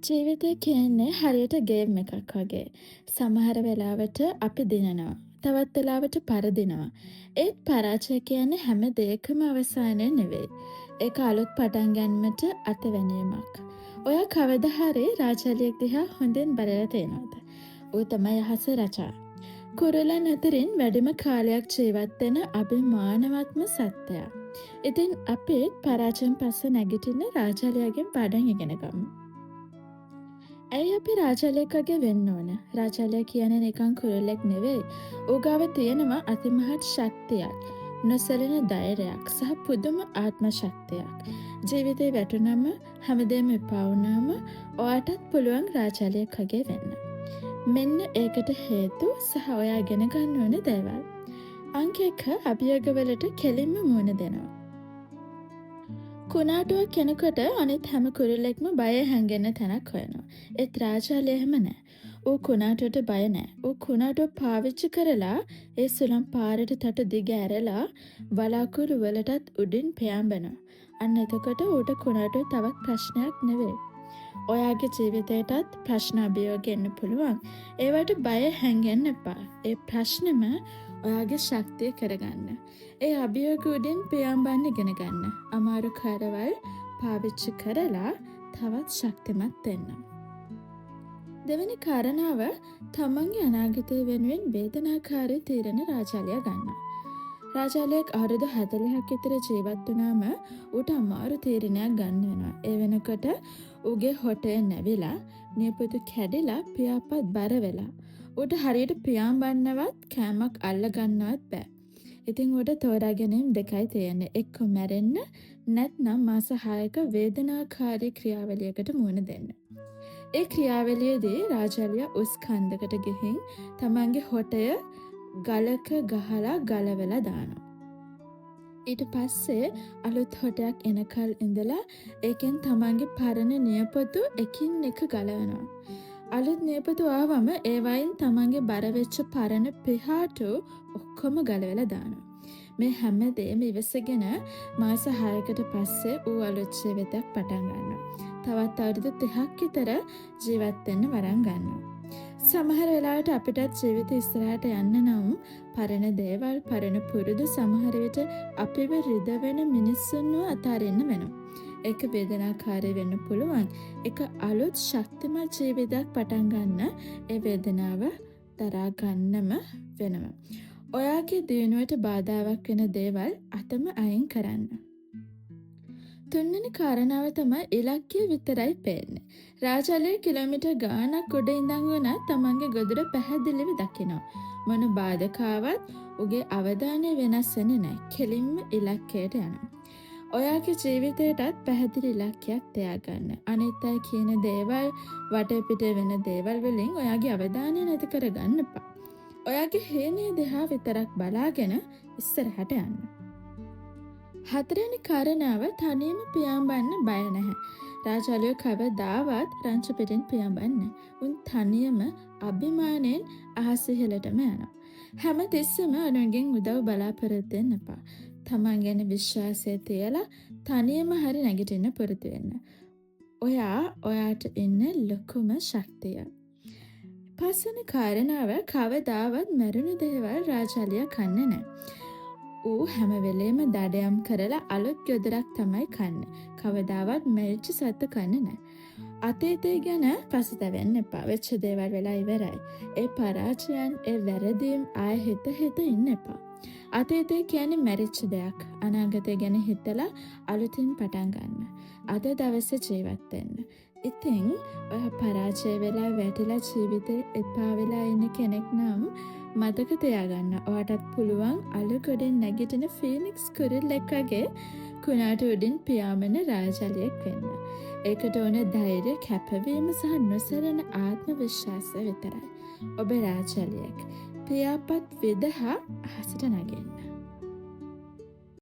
ජීවිතය කියන්නේ හරියට ගේම් එකක් වගේ. සමහර වෙලාවට අපි දිනනවා. තවත් වෙලාවට පරදිනවා. ඒත් පරාජය කියන්නේ හැම දෙයකම අවසානය නෙවෙයි. ඒක අලුත් පටන් ගැනීමට අතවැනීමක්. ඔයා කවදා හරි රාජාලියක් දිහා හොඳින් බලලා තියෙනවද? ඌ තමයි අහස රජා. කුරුල්ලන් අතරින් වැඩිම කාලයක් ජීවත් වෙන අභිමානවත්ම සත්වයා. ඉතින් අපිත් පරාජයෙන් පස්සේ නැගිටින්න රාජාලියාගෙන් පාඩම් ඉගෙන ගමු. ඇයි අපි රාජාලියක් වගේ වෙන්න ඕන? රාජාලියා කියන්නේ නිකන් කුරුල්ලෙක් නෙවෙයි. ඌ ගාව තියෙනවා අතිමහත් ශක්තියක්, නොසැලෙන ධෛර්යයක් සහ පුදුම ආත්ම ශක්තියක්. ජීවිතේ වැටුනම හැමදේම එපා වුණාම ඔයාටත් පුළුවන් රාජාලියක් වගේ වෙන්න. මෙන්න ඒකට හේතු සහ ඔයා ඉගෙන ගන්න ඕන දේවල්. අංක 1 අභියෝගවලට කෙලින්ම මුහුණ දෙනවා. කුණාටුවක් කෙනෙකුට අනිත් හැම කුරුල්ලෙක්ම බය හැංගෙන්න තැනක් හොයනවා. ඒත් රාජාලිය එහෙම නෑ. ඌ කුණාටුවට බය නෑ. ඌ කුණාටුව පාවිච්චි කරලා ඒ සුළං පාරට තට දිග ඇරලා වලාකුළු වලටත් උඩින් පියාඹනවා. අන්න එතකොට ඌට කුණාටුව තවත් ප්‍රශ්නයක් නෙවෙයි. ඔයාගේ ජීවිතේටත් ප්‍රශ්න අභියෝග එන්න පුළුවන්. ඒවට බය හැංගෙන්න එපා. ඒ ප්‍රශ්නෙම ඔයාගේ ශක්තිය කරගන්න. ඒ අභියෝග උඩින් පියාඹන්න ඉගෙන ගන්න. අමාරු කාර්යවල් පාවිච්චි කරලා තවත් ශක්තිමත් වෙන්න. දෙවෙනි කාරණාව තමන්ගේ අනාගතය වෙනුවෙන් වේදනාකාරී තීරණ රාජාලියා ගන්නවා. රාජාලියක් අවුරුදු 40ක් විතර ජීවත් වුණාම ඌට අමාරු තීරණයක් ගන්න වෙනවා. ඒ වෙනකොට ඌගේ හොටේ නැවිලා, නියපොතු කැඩිලා, පියාපත් බර වෙලා. ඌට හරියට පියාඹන්නවත් කෑමක් අල්ල ගන්නවත් බෑ. ඉතින් ඌට තෝරා ගැනීම දෙකයි තියෙන්නේ. එක්ක මැරෙන්න නැත්නම් මාස 6ක වේදනාකාරී ක්‍රියාවලියකට මුහුණ දෙන්න. ඒ ක්‍රියාවලියේදී රාජාලියා උස් කන්දකට ගිහින් තමන්ගේ හොටය ගලක ගහලා ගලවලා දානවා. ඊට පස්සේ අලුත් හොටයක් එනකල් ඉඳලා ඒකෙන් තමන්ගේ පරණ නියපොතු එකින් එක ගලවනවා. අලුත් නියපොතු ආවම ඒවයින් තමන්ගේ බර වෙච්ච පරණ පිහාටු ඔක්කොම ගලවලා දානවා. මේ හැමදේම ඉවසගෙන මාස 6කට පස්සේ ඌ අලුත් ජීවිතයක් පටන් ගන්නවා. තවත් අවුරුදු 30ක් විතර ජීවත් වෙන්න වරන් ගන්නවා. සමහර වෙලාවට අපිටත් ජීවිත ඉස්සරහට යන්න නම් පරණ දේවල්, පරණ පුරුදු, සමහර විට අපිව රිදවෙන මිනිස්සුන්ව අතාරින්න වෙනවා. ඒක වේදනාකාරී වෙන්න පුළුවන්. ඒක අලුත් ශක්තිමත් ජීවිතයක් පටන් ගන්න ඒ වේදනාව දරා ගන්නම වෙනවා. ඔයාගේ දියුණුවට බාධාවක් වෙන දේවල් අතම අයින් කරන්න. තුන්වෙනි කාරණාව තමයි ඉලක්කය විතරයි පේන්නේ. රාජාලිය කිලෝමීටර් ගාණක් උඩ ඉඳන් වුණත් තමන්ගේ ගොදුර පැහැදිලිව දකිනවා. මොන බාධකාවත් උගේ අවධානය වෙනස් වෙන්නේ නැහැ. කෙලින්ම ඉලක්කයට යනවා. ඔයාගේ ජීවිතයටත් පැහැදිලි ඉලක්කයක් තියාගන්න. අනිත් අය කියන දේවල්, වටේ පිටේ වෙන දේවල් වලින් ඔයාගේ අවධානය නැති කරගන්න එපා. ඔයාගේ හේනේ දිහා විතරක් බලාගෙන ඉස්සරහට යන්න. හතරවෙනි කාරණාව තනියම පියාඹන්න බය නැහැ. රාජාලිය කවදාවත් රංචු පිටින් පියාඹන්නේ. උන් තනියම අභිමාණයෙන් අහස ඉහළටම යනවා. හැම තිස්සෙම අනුන්ගෙන් උදව් බලාපොරොත්තු වෙන්න එපා. තමන් ගැන විශ්වාසය තියලා තනියම හරි නැගිටින්න පුරුදු වෙන්න. ඔයා ඔයාට ඉන්න ලොකුම ශක්තිය. පස්වෙනි කාරණාව කවදාවත් මැරුණු දේවල් රාජාලිය කන්නේ නැහැ. ඌ හැම වෙලේම දඩයම් කරලා අලුත් යොදරක් තමයි කන්නේ. කවදාවත් මැරිච්ච සත්තු කන්නේ නැහැ. අතීතය ගැන පසුතැවෙන්න එපා. වෙච්ච දේවල් වෙලා ඉවරයි. ඒ පරාජයන්, ඒ වැරදීම් ආයෙ හිත ඉන්න එපා. අතීතය කියන්නේ මැරිච්ච දෙයක්. අනාගතය ගැන හිතලා අලුතින් පටන් ගන්න. අද දවසේ ජීවත් වෙන්න. ඉතින් ඔය පරාජය වෙලා වැටිලා ජීවිතේ එපා වෙලා ඉන්න කෙනෙක් නම් මතක තියාගන්න. ඔයාටත් පුළුවන් අලු ගොඩෙන් නැගිටින ෆීනික්ස් කුරුල්ලෙක් වගේ කුණාටු උඩින් පියාඹන රාජාලියෙක් වෙන්න. ඒකට ඕන ධෛර්ය, කැපවීම සහ නොසැලෙන ආත්ම විශ්වාසය විතරයි. ඔබ රාජාලියෙක්. පියාපත් විදහා අහසට නගින්න.